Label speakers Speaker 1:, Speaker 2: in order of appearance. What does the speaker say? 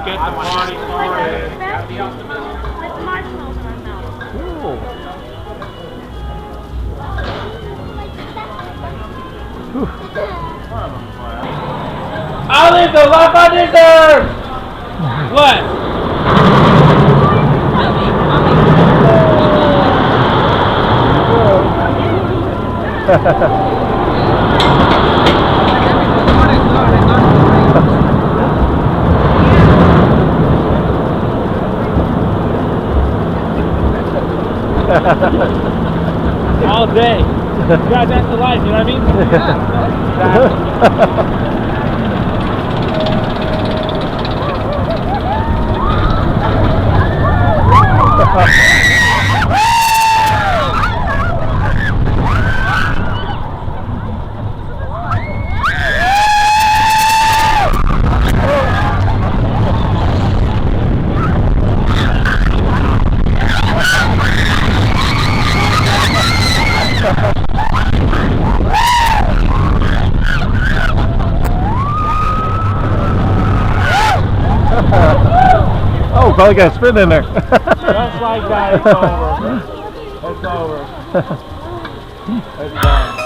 Speaker 1: get the party started. Gotta be optimistic.
Speaker 2: With marshmallows in our mouth.
Speaker 3: Cool.
Speaker 1: I'll leave the life I deserve! What? All day. You guys, that's the life, you know what I mean?
Speaker 3: Oh, probably got a spin in there.
Speaker 1: Just like that, it's over. It's over. It's done.